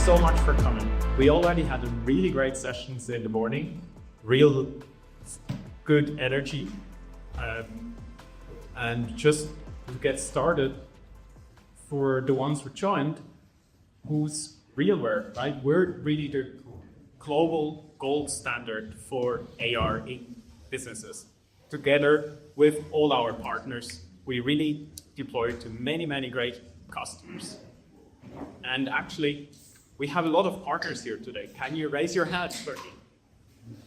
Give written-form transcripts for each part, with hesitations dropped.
so much for coming. We already had a really great sessions in the morning, real good energy. And just to get started, for the ones who joined, who's RealWear, right? We're really the global gold standard for ARmazing businesses. Together with all our partners, we really deploy to many, many great customers. And actually, we have a lot of partners here today. Can you raise your hands for me?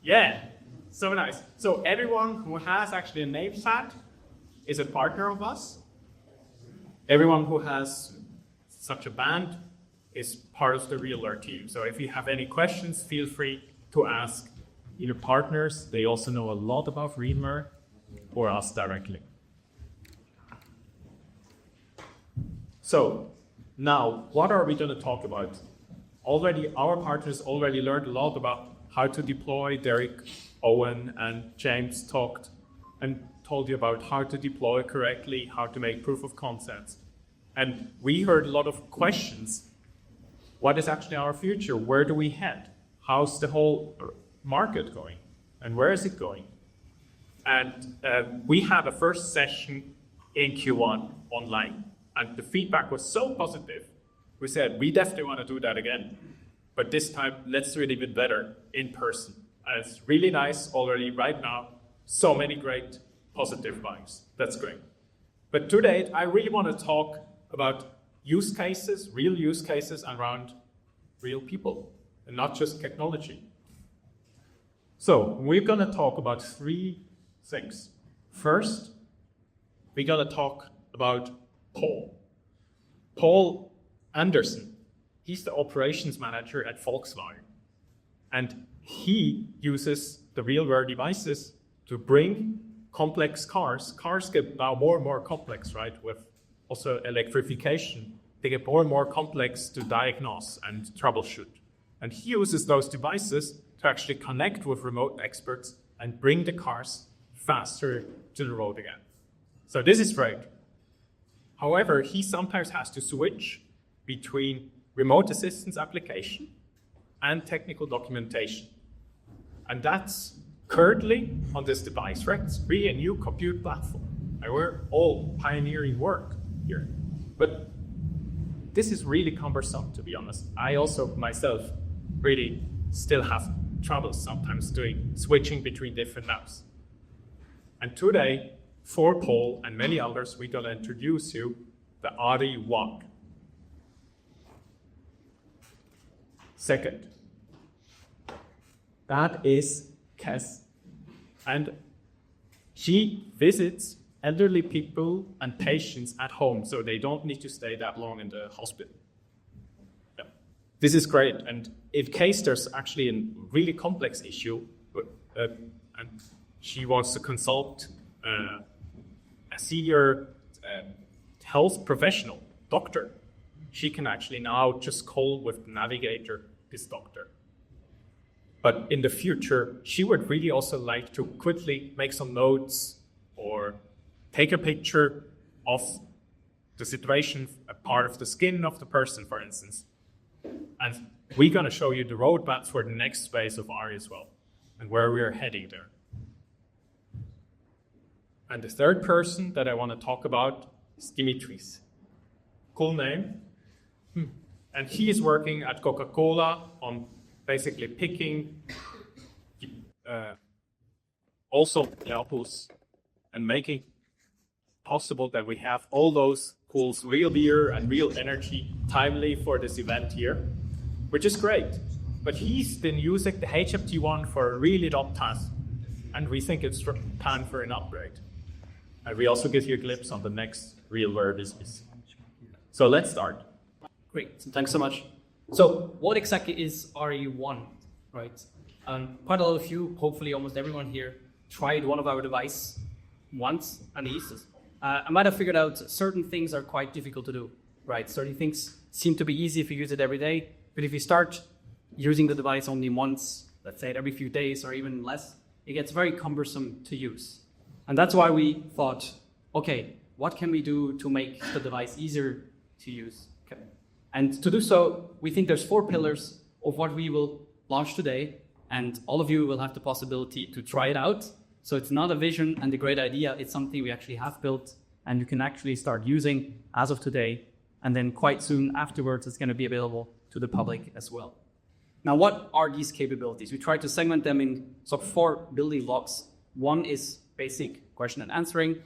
Yeah, so nice. So everyone who has actually a name tag is a partner of us. Everyone who has such a band is part of the RealWear team. So if you have any questions, feel free to ask either partners, they also know a lot about RealWear, or us directly. So now, what are we going to talk about? Already, our partners already learned a lot about how to deploy. Derek, Owen, and James talked and told you about how to deploy correctly, how to make proof of concepts. And we heard a lot of questions. What is actually our future? Where do we head? How's the whole market going? And where is it going? And we had a first session in Q1 online, and the feedback was so positive. We said, we definitely want to do that again. But this time, let's do it even better in person. And it's really nice already right now. So many great positive vibes. That's great. But today, I really want to talk about use cases, real use cases around real people, and not just technology. So we're going to talk about three things. First, we're going to talk about Paul. Paul Anderson. He's the operations manager at Volkswagen. And he uses the RealWear devices to bring complex cars. Cars get now more and more complex, right? With also electrification, they get more and more complex to diagnose and troubleshoot. And he uses those devices to actually connect with remote experts and bring the cars faster to the road again. So this is great. However, he sometimes has to switch between remote assistance application and technical documentation. And that's currently on this device, right? It's really a new compute platform. And we're all pioneering work here. But this is really cumbersome, to be honest. I also myself really still have trouble sometimes switching between different apps. And today, for Paul and many others, we're going to introduce you the RealWear. Second, that is Kes. And she visits elderly people and patients at home, so they don't need to stay that long in the hospital. Yeah. This is great. And in case there's actually a really complex issue, and she wants to consult a senior health professional, doctor, she can actually now just call with the navigator this doctor. But in the future, she would really also like to quickly make some notes or take a picture of the situation, a part of the skin of the person, for instance. And we're going to show you the roadmap for the next phase of ARI as well, and where we're heading there. And the third person that I want to talk about is Dimitris. Cool name. And he is working at Coca-Cola on basically picking also the apples and making possible that we have all those cool real beer and real energy timely for this event here, which is great. But he's been using the HFT1 for a really top task, and we think it's time for an upgrade. And we also give you a glimpse on the next RealWear business. So let's start. Great, thanks so much. So what exactly is RE1, right? Quite a lot of you, hopefully almost everyone here, tried one of our devices once and used it. I might have figured out certain things are quite difficult to do, right? Certain things seem to be easy if you use it every day, but if you start using the device only once, let's say every few days or even less, it gets very cumbersome to use. And that's why we thought, okay, what can we do to make the device easier to use? Okay. And to do so, we think there's 4 pillars of what we will launch today, and all of you will have the possibility to try it out. So it's not a vision and a great idea, it's something we actually have built and you can actually start using as of today, and then quite soon afterwards it's going to be available to the public as well. Now, what are these capabilities? We try to segment them in sort of 4 building blocks. One is basic question and answering.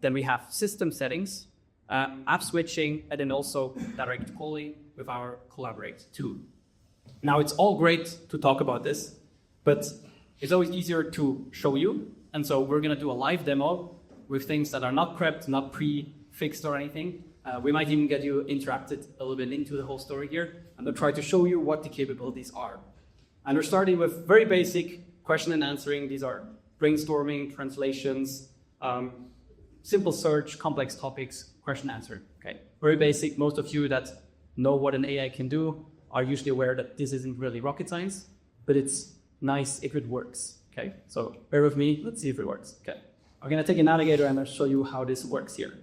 Then we have system settings, app switching, and then also direct calling with our Collaborate tool. Now, it's all great to talk about this, but it's always easier to show you. And so we're going to do a live demo with things that are not prepped, not pre-fixed or anything. We might even get you interacted a little bit into the whole story here, and I'll try to show you what the capabilities are. And we're starting with very basic question and answering. These are brainstorming, translations, simple search, complex topics, question answer. Okay, very basic. Most of you that know what an AI can do are usually aware that this isn't really rocket science, but it's nice if it works. Okay, so bear with me. Let's see if it works. Okay, I'm gonna take a navigator and I'll show you how this works here.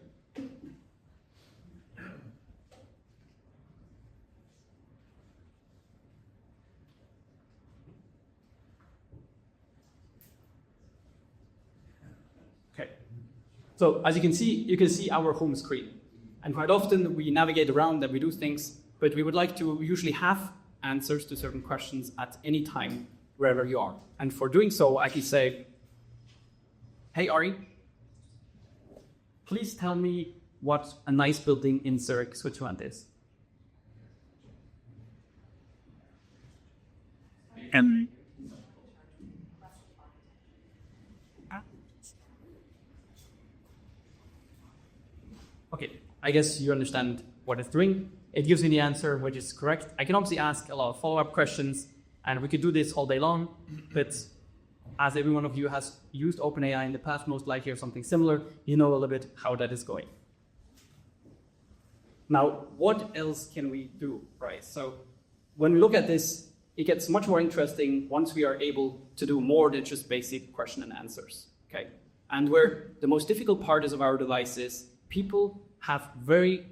So as you can see our home screen. And quite often we navigate around and we do things, but we would like to usually have answers to certain questions at any time, wherever you are. And for doing so, I can say, hey Ari, please tell me what a nice building in Zurich, Switzerland is. Okay, I guess you understand what it's doing. It gives me the answer, which is correct. I can obviously ask a lot of follow-up questions, and we could do this all day long, but as every one of you has used OpenAI in the past, most likely or something similar, you know a little bit how that is going. Now, what else can we do, right? So when we look at this, it gets much more interesting once we are able to do more than just basic question and answers, okay? And where the most difficult part is of our devices, people have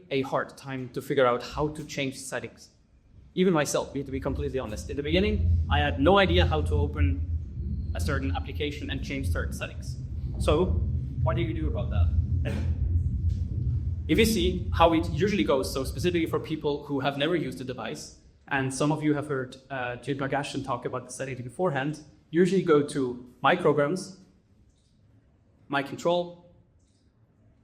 a hard time to figure out how to change settings. Even myself, to be completely honest. In the beginning, I had no idea how to open a certain application and change certain settings. So what do you do about that? If you see how it usually goes, so specifically for people who have never used the device, and some of you have heard Jade Margashian talk about the settings beforehand, usually go to My Programs, My Control,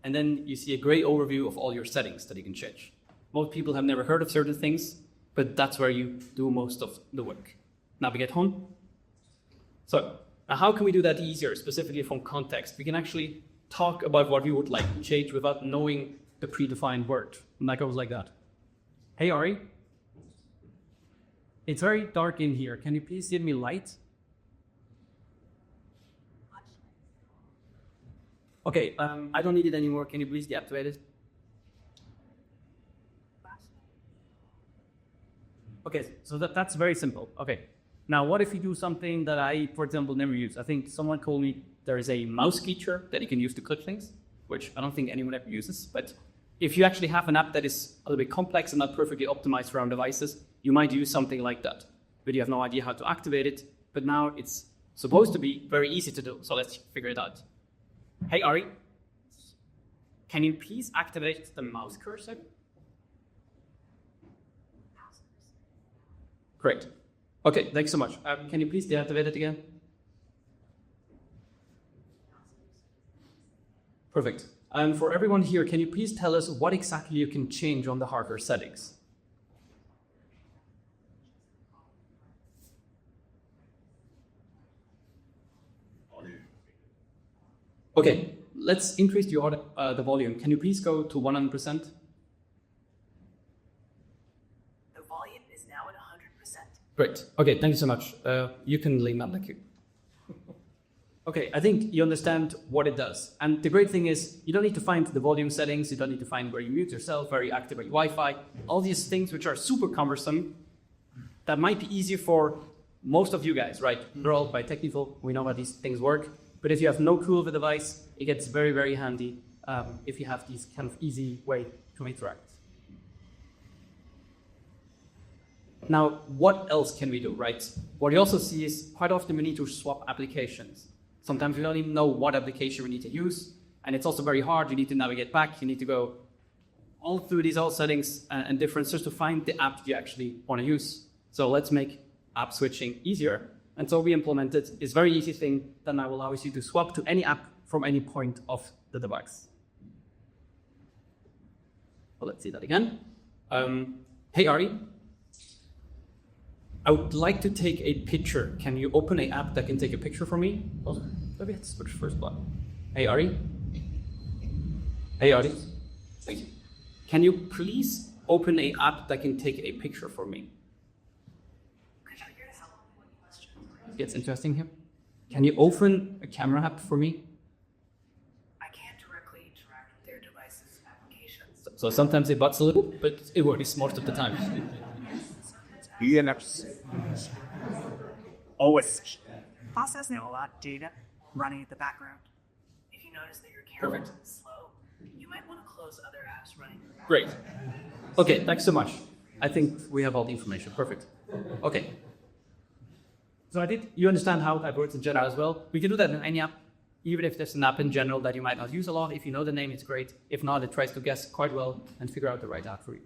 and then you see a great overview of all your settings that you can change. Most people have never heard of certain things, but that's where you do most of the work. Navigate home. So now how can we do that easier, specifically from context? We can actually talk about what we would like to change without knowing the predefined word. And that goes like that. Hey Ari, it's very dark in here. Can you please give me light? Okay, I don't need it anymore. Can you please deactivate it? Okay, so that's very simple. Okay, now what if you do something that I, for example, never use? I think someone told me there is a mouse feature that you can use to click things, which I don't think anyone ever uses. But if you actually have an app that is a little bit complex and not perfectly optimized for our devices, you might use something like that. But you have no idea how to activate it. But now it's supposed to be very easy to do. So let's figure it out. Hey Ari, can you please activate the mouse cursor? Great. Okay, thanks so much. Can you please deactivate it again? Perfect. And for everyone here, can you please tell us what exactly you can change on the hardware settings? Okay, let's increase the volume. Can you please go to 100%? The volume is now at 100%. Great. Okay, thank you so much. You can lean that like you. Okay, I think you understand what it does. And the great thing is you don't need to find the volume settings. You don't need to find where you mute yourself, where you activate Wi-Fi, all these things which are super cumbersome that might be easier for most of you guys, right? We're all quite technical. We know how these things work. But if you have no clue of the device, it gets very, very handy if you have these kind of easy way to interact. Now, what else can we do, right? What you also see is quite often we need to swap applications. Sometimes we don't even know what application we need to use, and it's also very hard. You need to navigate back. You need to go all through these all settings and differences to find the app you actually want to use. So let's make app switching easier. And so we implemented this very easy thing that now allows you to swap to any app from any point of the device. Well, let's see that again. Hey, Ari. I would like to take a picture. Can you open an app that can take a picture for me? Oh, maybe let's switch first button. Hey, Ari. Hey, Ari. Thank you. Can you please open an app that can take a picture for me? It gets interesting here. Can you open a camera app for me? I can't directly interact with their device's applications. So sometimes it butts a little, but it works most of the time. Always processing a lot of data running in the background. If you notice that your camera Perfect. is slow, you might want to close other apps running in the background. Great. Okay, thanks so much. I think we have all the information. Perfect. Okay. So you understand how that works in general as well. We can do that in any app, even if there's an app in general that you might not use a lot. If you know the name, it's great. If not, it tries to guess quite well and figure out the right app for you.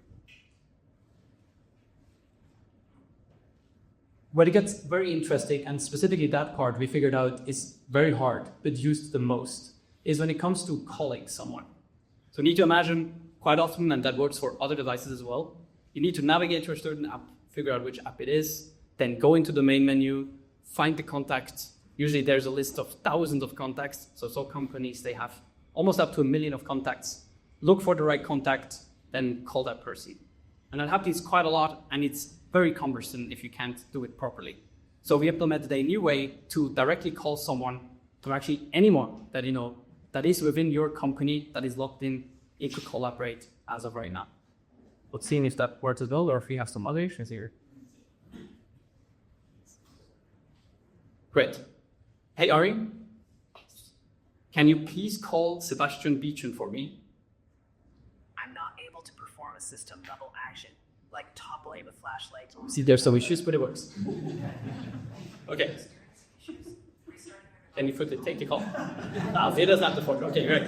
Where it gets very interesting, and specifically that part we figured out is very hard, but used the most, is when it comes to calling someone. So you need to imagine quite often, and that works for other devices as well, you need to navigate to a certain app, figure out which app it is, then go into the main menu, find the contact. Usually there's a list of thousands of contacts. So some companies, they have almost up to 1 million of contacts. Look for the right contact, then call that person. And that happens quite a lot, and it's very cumbersome if you can't do it properly. So we implemented a new way to directly call someone, to actually anyone that you know that is within your company that is logged in, it could collaborate as of right now. Let's see if that works as well, or if we have some other issues here. Great. Hey, Ari, can you please call Sebastian Beechen for me? I'm not able to perform a system level action, like toppling the flashlight. See, there's some issues, but it works. Okay. Can you take the call? It doesn't have the phone. Okay, great.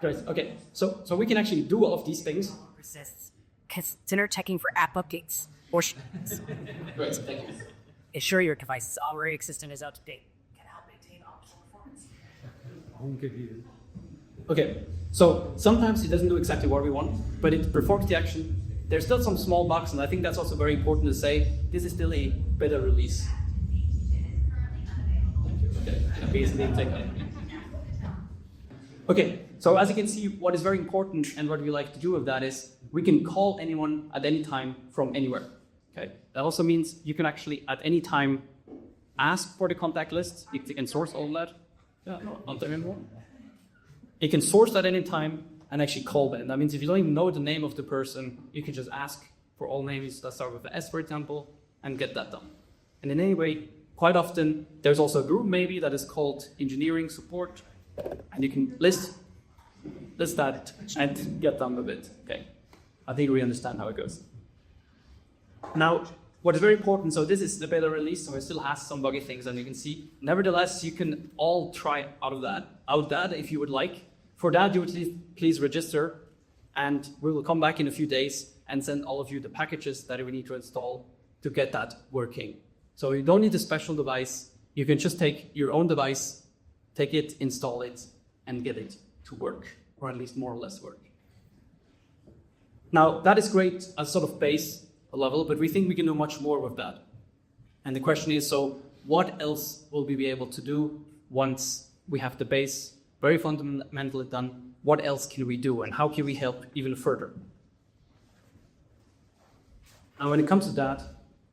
Great. Okay, so we can actually do all of these things. Resists. Consider checking for app updates. Or Great, thank you. ensure your device's operating system is up to date. Can help maintain optimal performance. Okay, so sometimes it doesn't do exactly what we want, but it performs the action. There's still some small bugs, and I think that's also very important to say. This is still a beta release. Okay, so as you can see, what is very important and what we like to do with that is we can call anyone at any time from anywhere. Okay, that also means you can actually at any time ask for the contact list. You can source all that. Yeah, no, not there anymore. You can source that any time and actually call them. That means if you don't even know the name of the person, you can just ask for all names that start with the S, for example, and get that done. And in any way, quite often, there's also a group maybe that is called engineering support, and you can list that and get done with it. Okay, I think we understand how it goes. Now, what is very important, so this is the beta release, so it still has some buggy things, and you can see. Nevertheless, you can all try out that if you would like. For that, you would please register, and we will come back in a few days and send all of you the packages that we need to install to get that working. So you don't need a special device. You can just take your own device, take it, install it, and get it to work, or at least more or less work. Now, that is great as sort of base level, but we think we can do much more with that. And the question is, so what else will we be able to do once we have the base very fundamentally done? What else can we do, and how can we help even further? Now, when it comes to that,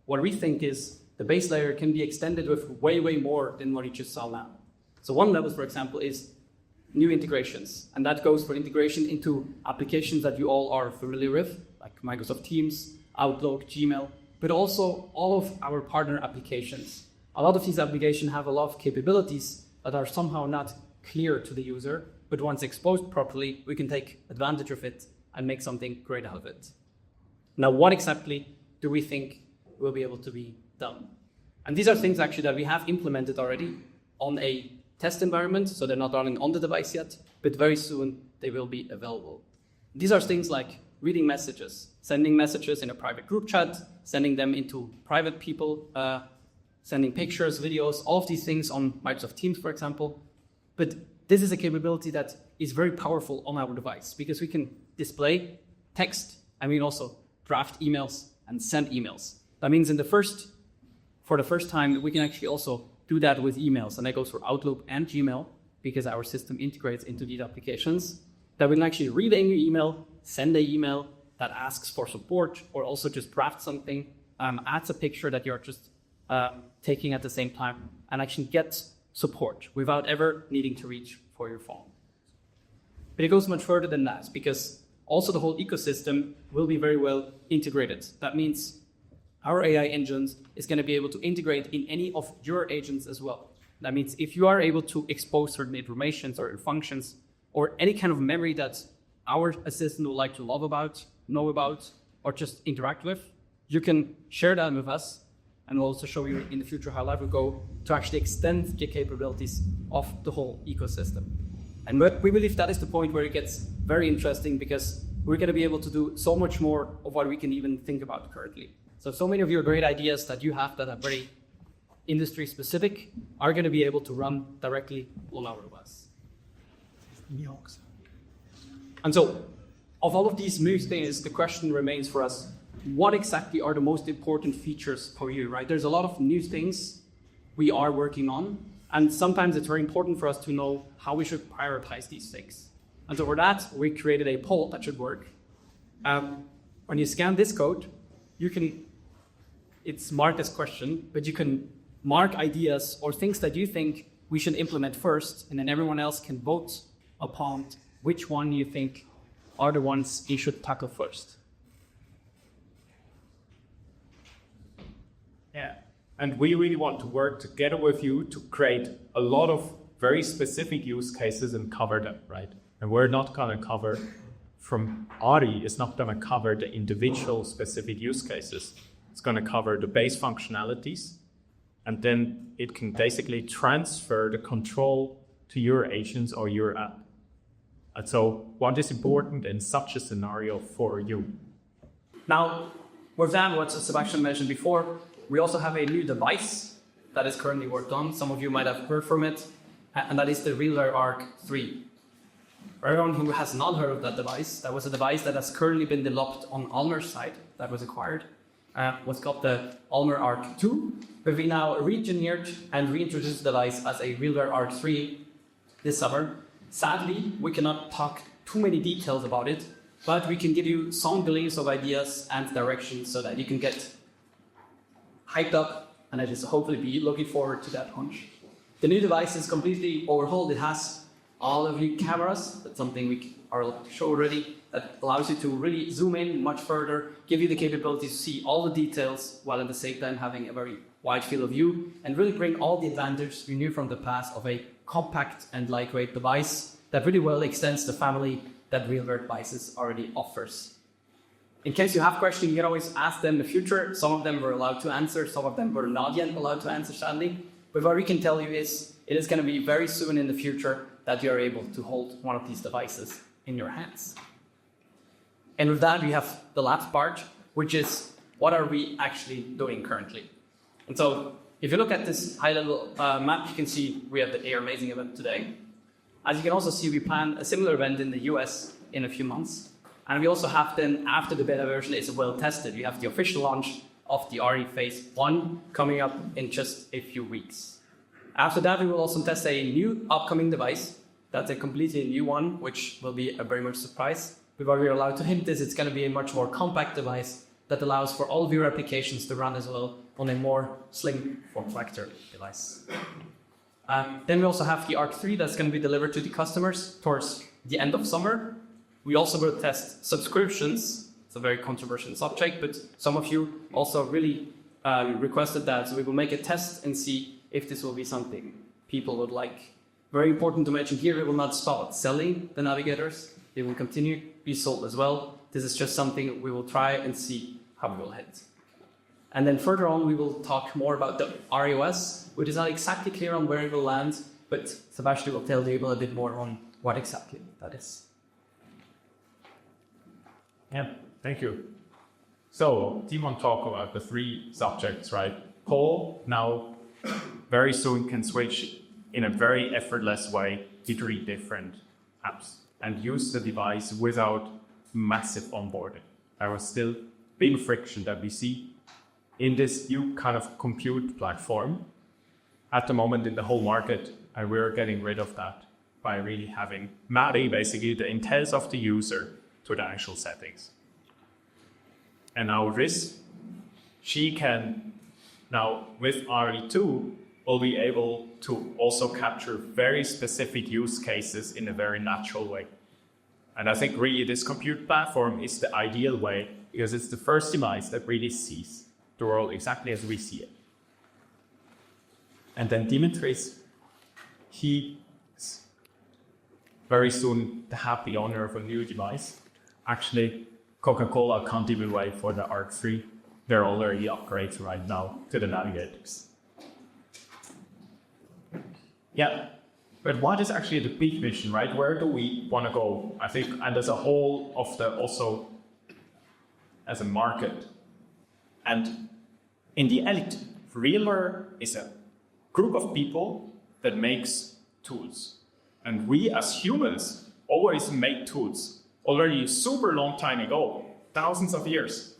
what we think is the base layer can be extended with way, way more than what you just saw now. So one level, for example, is new integrations. And that goes for integration into applications that you all are familiar with, like Microsoft Teams, Outlook, Gmail, but also all of our partner applications. A lot of these applications have a lot of capabilities that are somehow not clear to the user, but once exposed properly, we can take advantage of it and make something great out of it. Now, what exactly do we think will be able to be done? And these are things actually that we have implemented already on a test environment, so they're not running on the device yet, but very soon they will be available. These are things like reading messages, sending messages in a private group chat, sending them into private people, sending pictures, videos, all of these things on Microsoft Teams, for example. But this is a capability that is very powerful on our device because we can display text and we can also draft emails and send emails. That means for the first time, we can actually also do that with emails. And that goes for Outlook and Gmail because our system integrates into these applications. That we can actually read a new email, send an email that asks for support, or also just draft something, adds a picture that you're just taking at the same time, and actually get support without ever needing to reach for your phone. But it goes much further than that, because also the whole ecosystem will be very well integrated. That means our AI engines is going to be able to integrate in any of your agents as well. That means if you are able to expose certain information or functions or any kind of memory that our assistant would like to know about, or just interact with, you can share that with us, and we'll also show you in the future how that will go to actually extend the capabilities of the whole ecosystem. And we believe that is the point where it gets very interesting, because we're going to be able to do so much more of what we can even think about currently. So many of your great ideas that you have that are very industry specific are going to be able to run directly on our OS. And so, of all of these new things, the question remains for us, what exactly are the most important features for you, right? There's a lot of new things we are working on, and sometimes it's very important for us to know how we should prioritize these things. And so for that, we created a poll that should work. When you scan this code, it's marked as question, but you can mark ideas or things that you think we should implement first, and then everyone else can vote upon which one you think are the ones you should tackle first. Yeah, and we really want to work together with you to create a lot of very specific use cases and cover them, right? And we're not going to cover, from Ari, it's not going to cover the individual specific use cases. It's going to cover the base functionalities, and then it can basically transfer the control to your agents or your app. And so what is important in such a scenario for you? Now, with that, what Sebastian mentioned before, we also have a new device that is currently worked on. Some of you might have heard from it, and that is the RealWear Arc 3. For everyone who has not heard of that device, that was a device that has currently been developed on Almer's side that was acquired. Was called the RealWear Arc 2, but we now re-engineered and reintroduced the device as a RealWear Arc 3 this summer. Sadly, we cannot talk too many details about it, but we can give you some glimpses of ideas and directions so that you can get hyped up, and I just hopefully be looking forward to that launch. The new device is completely overhauled. It has all of new cameras. That's something we are allowed to show already. That allows you to really zoom in much further, give you the capability to see all the details, while at the same time having a very wide field of view, and really bring all the advantages we knew from the past of a compact and lightweight device that really well extends the family that RealWear devices already offers. In case you have questions, you can always ask them in the future. Some of them were allowed to answer, some of them were not yet allowed to answer, sadly. But what we can tell you is, it is going to be very soon in the future that you are able to hold one of these devices in your hands. And with that, we have the last part, which is, what are we actually doing currently? And so, if you look at this high-level map, you can see we have the ARmazing event today. As you can also see, we plan a similar event in the US in a few months. And we also have then, after the beta version is well tested, we have the official launch of the RE Phase 1 coming up in just a few weeks. After that, we will also test a new upcoming device. That's a completely new one, which will be a very much surprise. But what we're allowed to hint is it's going to be a much more compact device that allows for all of your applications to run as well on a more slim form factor device. Then we also have the Arc 3 that's going to be delivered to the customers towards the end of summer. We also will test subscriptions. It's a very controversial subject, but some of you also really requested that. So we will make a test and see if this will be something people would like. Very important to mention here, we will not start selling the navigators. They will continue to be sold as well. This is just something we will try and see how we will hit. And then further on, we will talk more about the REOS, which is not exactly clear on where it will land, but Sebastian will tell you a bit more on what exactly that is. Yeah, thank you. So, Timon talked about the 3 subjects, right? Paul now very soon can switch in a very effortless way to 3 different apps and use the device without massive onboarding. There was still big friction that we see in this new kind of compute platform at the moment in the whole market, and we're getting rid of that by really having mapping basically the intents of the user to the actual settings. And now this, she can now with RE2 will be able to also capture very specific use cases in a very natural way. And I think really this compute platform is the ideal way because it's the first device that really sees the world exactly as we see it. And then Dimitris, he is very soon the happy owner of a new device. Actually, Coca-Cola can't even wait for the Arc 3. They're already upgraded right now to the navigators. Yeah, but what is actually the big vision, right? Where do we want to go? I think, and as a whole of the, also as a market. And in the elite, RealWear is a group of people that makes tools. And we as humans always made tools. Already a super long time ago, thousands of years.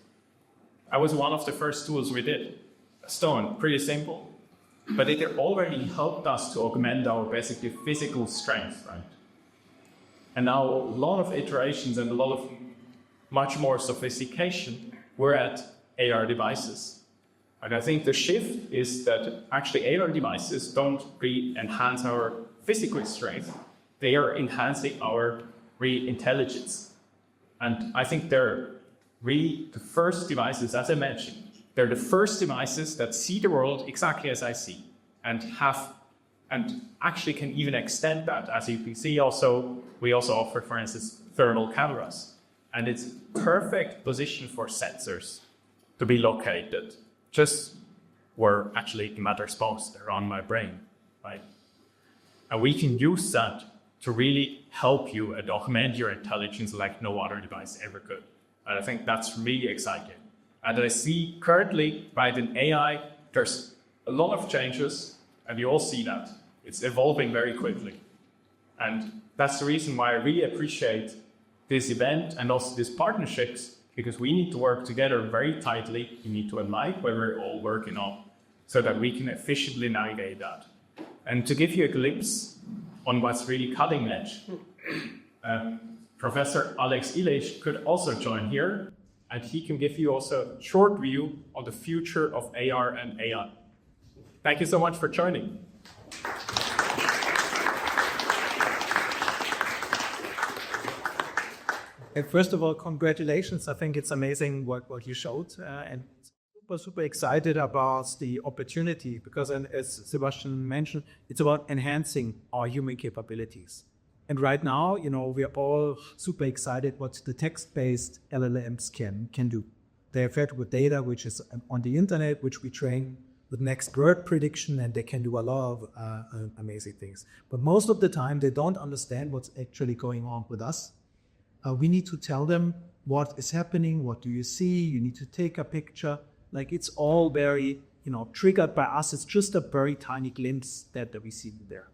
I was one of the first tools we did. A stone, pretty simple. But it already helped us to augment our basically physical strength, right? And now a lot of iterations and a lot of much more sophistication, we're at AR devices. And I think the shift is that actually AR devices don't really enhance our physical strength. They are enhancing our real intelligence. And I think they're really the first devices, as I mentioned, they're the first devices that see the world exactly as I see and actually can even extend that. As you can see also, we also offer, for instance, thermal cameras. And it's perfect position for sensors to be located just where actually the matter's most, they're on my brain, right? And we can use that to really help you and augment your intelligence like no other device ever could. And I think that's really exciting. And I see currently, right, in AI, there's a lot of changes, and you all see that. It's evolving very quickly. And that's the reason why I really appreciate this event and also these partnerships, because we need to work together very tightly. We need to align where we're all working on so that we can efficiently navigate that. And to give you a glimpse on what's really cutting edge, Professor Ilic could also join here, and he can give you also a short view on the future of AR and AI. Thank you so much for joining. And first of all, congratulations. I think it's amazing what you showed, and super excited about the opportunity because, as Sebastian mentioned, it's about enhancing our human capabilities. And right now, we are all super excited what the text-based LLMs can do. They are fed with data which is on the internet, which we train with next word prediction, and they can do a lot of amazing things. But most of the time, they don't understand what's actually going on with us. We need to tell them what is happening, what do you see, you need to take a picture. Like it's all very, triggered by us. It's just a very tiny glimpse that we see there.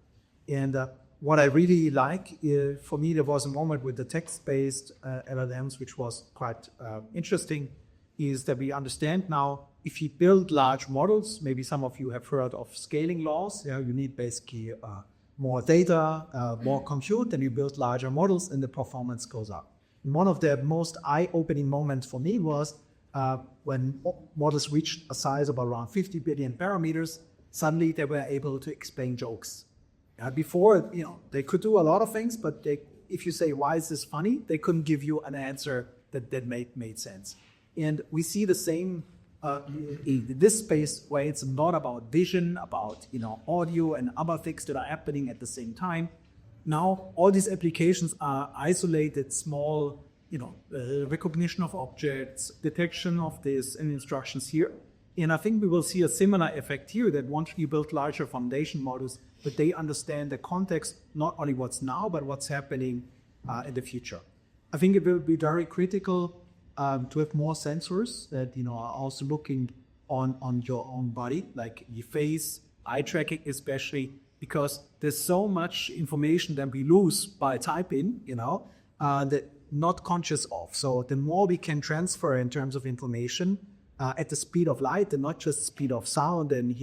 And what I really like, for me, there was a moment with the text-based LLMs, which was quite interesting, is that we understand now if you build large models, maybe some of you have heard of scaling laws. You need basically more data, more compute, and you build larger models and the performance goes up. And one of the most eye-opening moments for me was when models reached a size of around 50 billion parameters, suddenly they were able to explain jokes. Before, they could do a lot of things, but if you say, why is this funny? They couldn't give you an answer that made sense. And we see the same in this space where it's not about vision, about audio and other things that are happening at the same time. now all these applications are isolated, small, recognition of objects, detection of this, and instructions here. And I think we will see a similar effect here, that once you build larger foundation models, but they understand the context, not only what's now, but what's happening in the future. I think it will be very critical to have more sensors that are also looking on your own body, like your face, eye tracking especially, because there's so much information that we lose by typing, that not conscious of. So the more we can transfer in terms of information at the speed of light and not just speed of sound and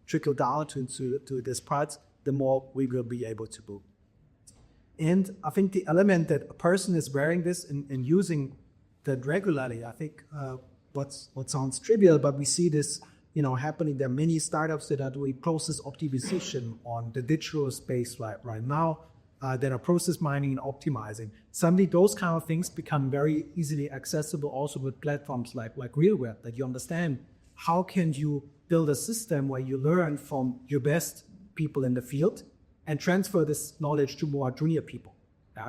trickle down to this part, the more we will be able to do. And I think the element that a person is wearing this and using that regularly, I think what sounds trivial, but we see this happening. There are many startups that are doing process optimization on the digital space right now, that are process mining and optimizing. Suddenly those kind of things become very easily accessible also with platforms like RealWear, that you understand how can you build a system where you learn from your best people in the field and transfer this knowledge to more junior people.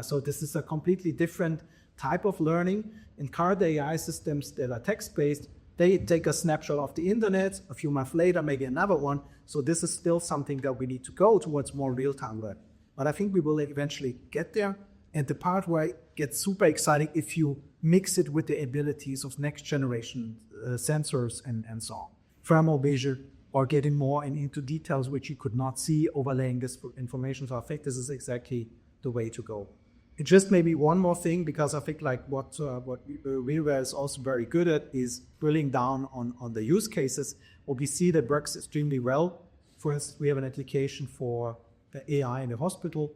So this is a completely different type of learning. In current AI systems that are text-based, they take a snapshot of the internet, a few months later, maybe another one. So this is still something that we need to go towards more real-time learning. But I think we will eventually get there. And the part where it gets super exciting, if you mix it with the abilities of next generation sensors and so on. Thermal vision, or getting more into details which you could not see, overlaying this information. So I think this is exactly the way to go. And just maybe one more thing, because I think like what RealWear is also very good at is drilling down on the use cases. What we see that works extremely well. First, we have an application for the AI in the hospital.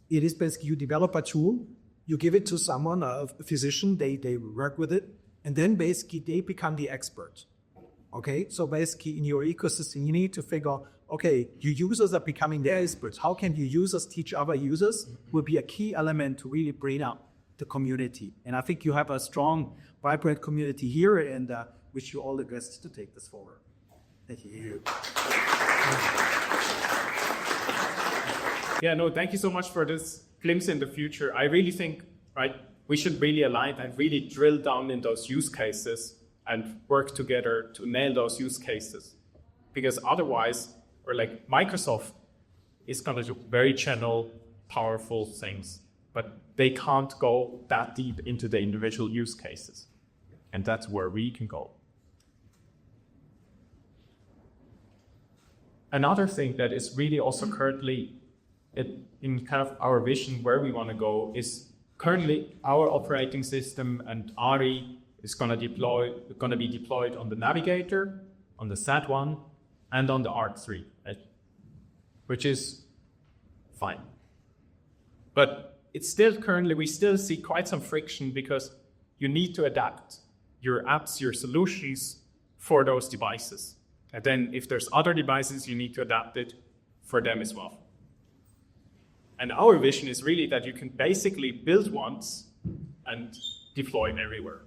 It is basically you develop a tool, you give it to someone, a physician, they work with it, and then basically they become the expert. Okay, so basically in your ecosystem, you need to figure, okay, your users are becoming the experts. How can your users teach other users will be a key element to really bring up the community. And I think you have a strong, vibrant community here, and wish you all the best to take this forward. Thank you. Yeah, no, thank you so much for this glimpse in the future. I really think, we should really align and really drill down in those use cases and work together to nail those use cases. Because otherwise, or like Microsoft is going to do very general, powerful things, but they can't go that deep into the individual use cases. And that's where we can go. Another thing that is really also currently in kind of our vision where we want to go is currently our operating system and ARI is going to be deployed on the Navigator, on the SAT1, and on the ARC3, which is fine. But it's still currently, we still see quite some friction because you need to adapt your apps, your solutions for those devices. And then if there's other devices, you need to adapt it for them as well. And our vision is really that you can basically build once and deploy everywhere.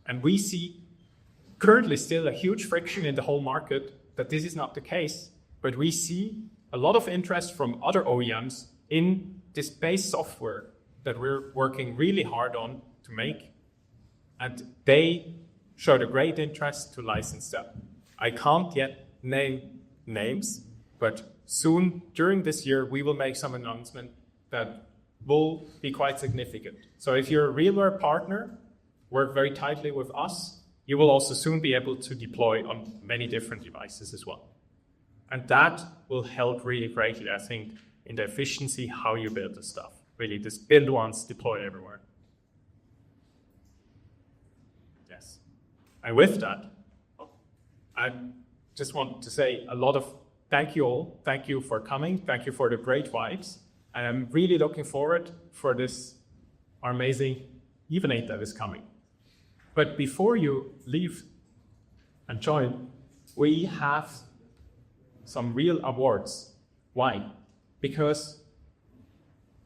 And we see currently still a huge friction in the whole market that this is not the case, but we see a lot of interest from other OEMs in this base software that we're working really hard on to make, and they showed a great interest to license that. I can't yet name names, but soon during this year, we will make some announcement that will be quite significant. So if you're a RealWear partner, work very tightly with us, you will also soon be able to deploy on many different devices as well. And that will help really greatly, I think, in the efficiency, how you build the stuff. Really, just build once, deploy everywhere. Yes. And with that, I just want to say a lot of thank you all. Thank you for coming. Thank you for the great vibes. And I'm really looking forward for this ARmazing evening that is coming. But before you leave and join, we have some real awards. Why? Because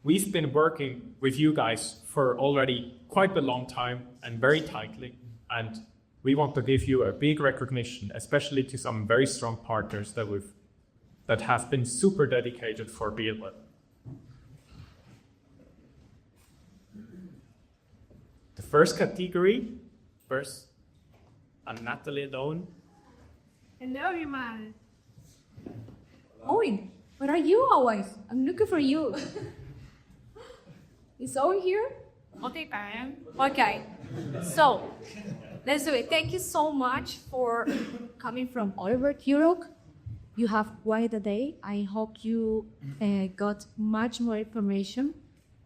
we've been working with you guys for already quite a long time and very tightly, and we want to give you a big recognition, especially to some very strong partners that have been super dedicated for RealWear. first category, first, and Natalie alone. Hello, everyone. Owen, where are you always? I'm looking for you. Is Owen here? Okay, Pam. Okay, so let's do it. Thank you so much for coming from all over Europe. You have quite a day. I hope you got much more information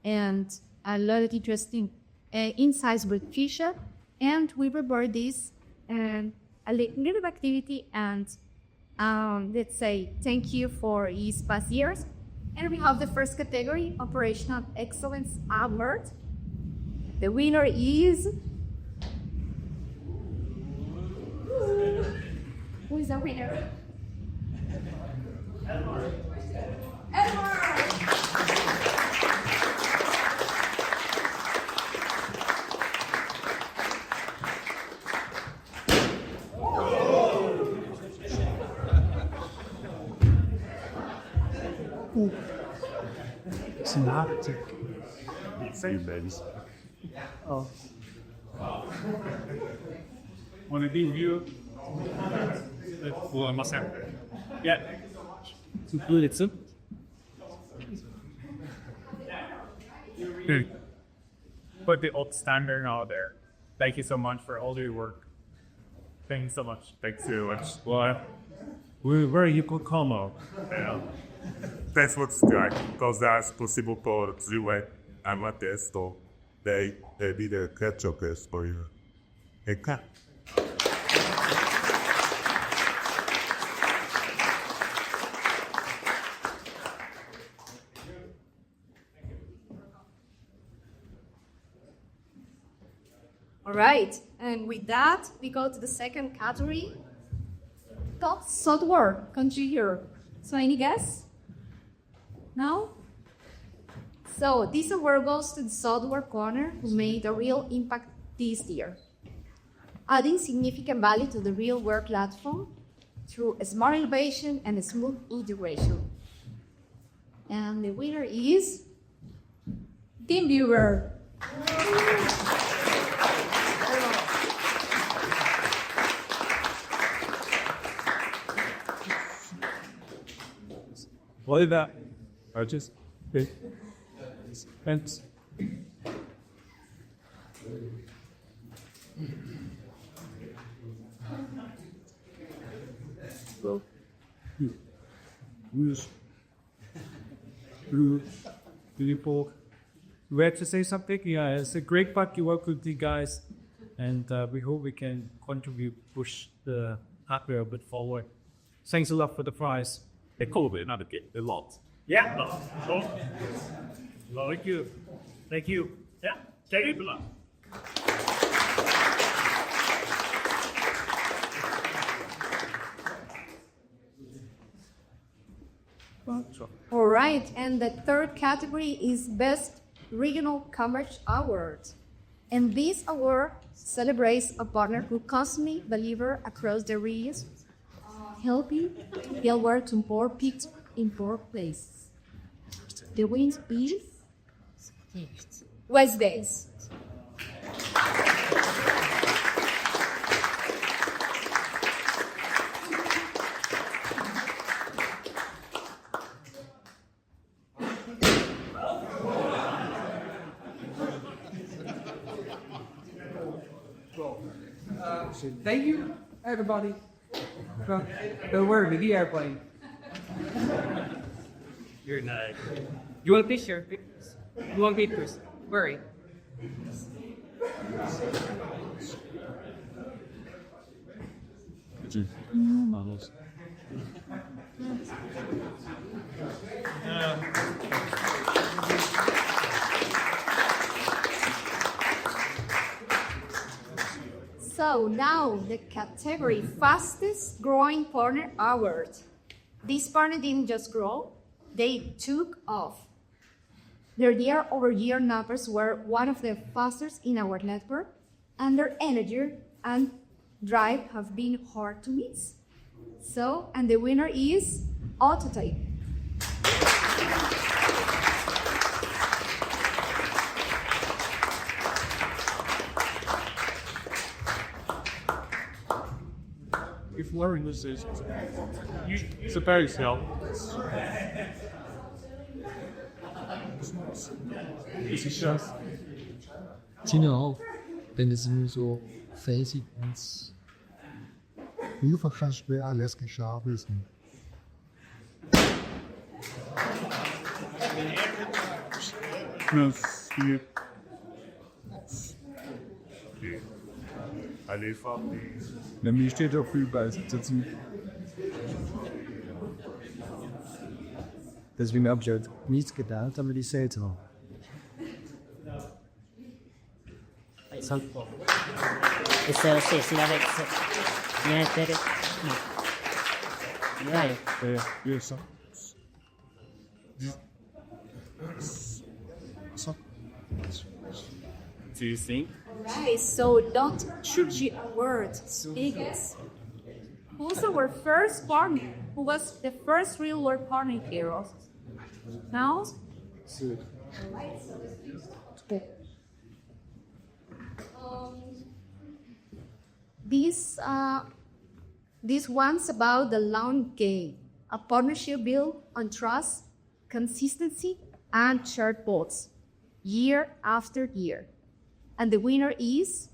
and a lot of interesting insights with Fisher. And we prepared this and a little activity and let's say thank you for these past years. And we have the first category, Operational Excellence Award. The winner is... Who is the winner? Edward! Synaptic. Few babies. Oh. Want to leave you? Well, I must have. Yeah. Ilic. Put the old standard out there. Thank you so much for all your work. Thank you so much. Thanks so much. Well, where you could come out? Yeah. That's what's good, because that's possible for RealWear and testo. They did a catch-up test for you. Okay. All right, and with that, we go to the second category, top software contributor. So any guess? No? So this award goes to the software corner who made a real impact this year, adding significant value to the RealWear platform through smart innovation and smooth integration. And the winner is TeamViewer. What is that? Purchase? Okay. Thanks. Well, people ready to say something? Yeah, it's a great part you work with you guys, and we hope we can contribute, push the hardware a bit forward. Thanks a lot for the prize. A little bit, not a lot. Yeah. No. Thank you. Thank you. Yeah. Take it. All right, and the third category is Best Regional Coverage Award. And this award celebrates a partner who constantly delivers across the regions, helping RealWear to more picks in more places. The winner is West Days. Thank you, everybody. Don't worry, the airplane. You're not. You want a picture? You want pictures? Worry. So now the category Fastest Growing Partner Award. This partner didn't just grow, they took off. Their year-over-year numbers were one of the fastest in our network, and their energy and drive have been hard to miss. So, and the winner is Autotype. learning this is it's a very self. Genau, wenn es nur so fäßig ist. Wie verstehst du alles geschafft ist? Monsieur. Allez, Fabi. Na, mir steht auch viel bei dazu. Deswegen habe ich halt nichts gedacht, aber die selber. It's Yes, Do you think? Right, so don't choose your words, speak it. Who's our first partner? Who was the first real world partner here? Now? This one's about the long game, a partnership built on trust, consistency, and shared goals, year after year. And the winner is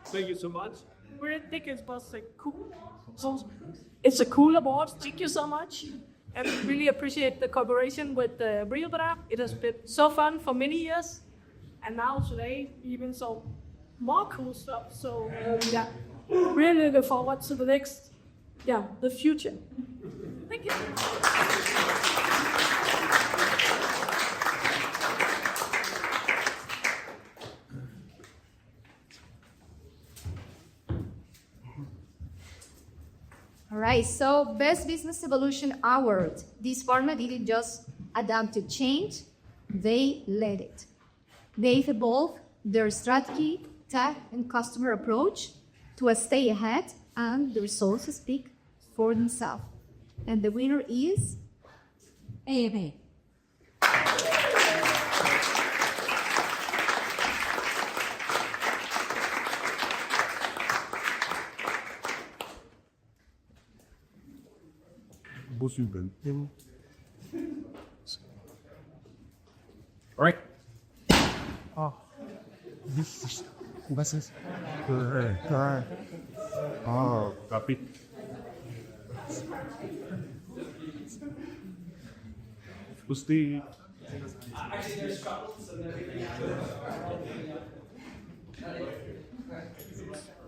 Thank you so much. We think it was a cool. So it's a cool award. Thank you so much. And really appreciate the cooperation with the RealWear Arc. It has been so fun for many years, and now today even so more cool stuff. So yeah, really looking forward to the next, the future. Thank you. all right. So Best Business Evolution Award. This format didn't just adapt to change; they led it. They've evolved their strategy, tech, and customer approach to stay ahead, and the results speak for themselves. And the winner is AMA. All right. Was ist? Copy. What's the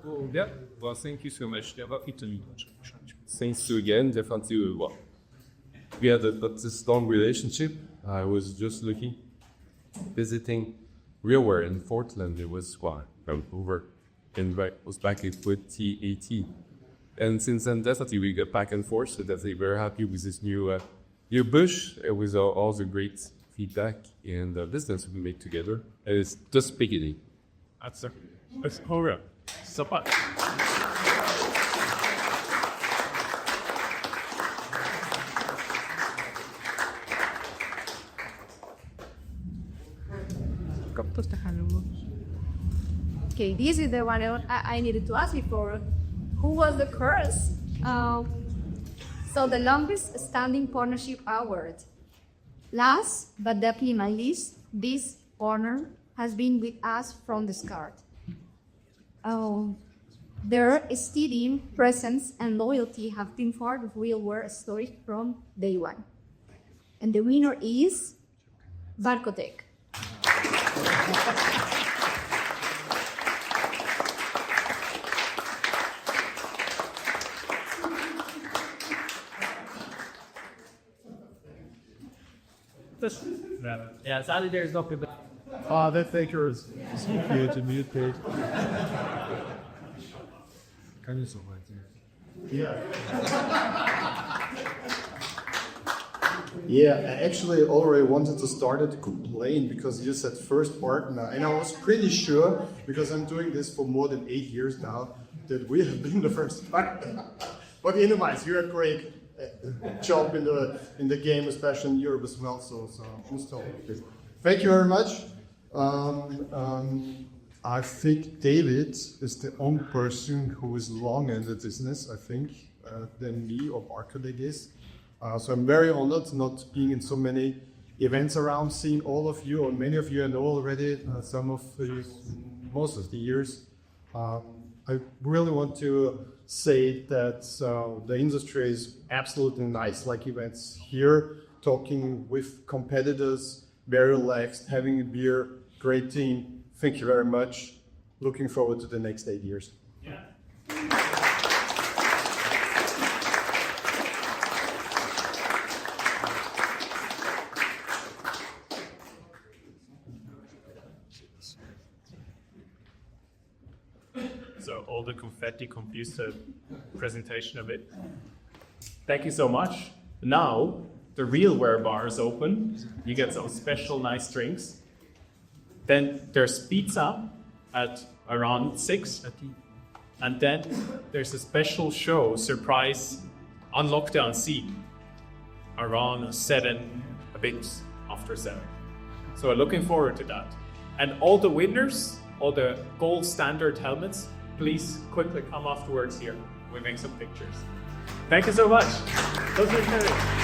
Oh, yeah. Well, thank you so much. Thanks you again. Definitely. Well, we had this long relationship. I was just visiting RealWear in Portland. It was over, and it was back in 2018. And since then, definitely we got back and forth. So definitely very happy with this new push. It was all the great feedback and the business we made together. And it's just beginning. That's it. It's over. Sapa. Okay, this is the one I needed to ask before. Who was the first? So the longest standing partnership award. Last but definitely not least, this honor has been with us from the start. Their steady presence and loyalty have been part of RealWear story from day one. And the winner is Barcotec. Yeah, sadly there's no people. Ah, that Faker is here to mute page. Kann ich so weit sehen. Yeah, I actually already wanted to start to complain because you said first partner, and I was pretty sure, because I'm doing this for more than 8 years now, that we have been the first partner. But anyways, you're a great job in the game, especially in Europe as well. So thank you very much. I think David is the only person who is long in the business, I think, than me or our colleague is. So I'm very honored not being in so many events around, seeing all of you, or many of you I know already, most of the years. I really want to say that the industry is absolutely nice, like events here, talking with competitors, very relaxed, having a beer, great team. Thank you very much. Looking forward to the next 8 years. Yeah. So all the confetti confused the presentation a bit. Thank you so much. Now the RealWear bar is open. You get some special nice drinks. Then there's pizza at around 6. And then there's a special show, surprise, on lockdown C, around 7, a bit after 7. So we're looking forward to that. And all the winners, all the gold standard helmets, please quickly come afterwards here. We make some pictures. Thank you so much. Those are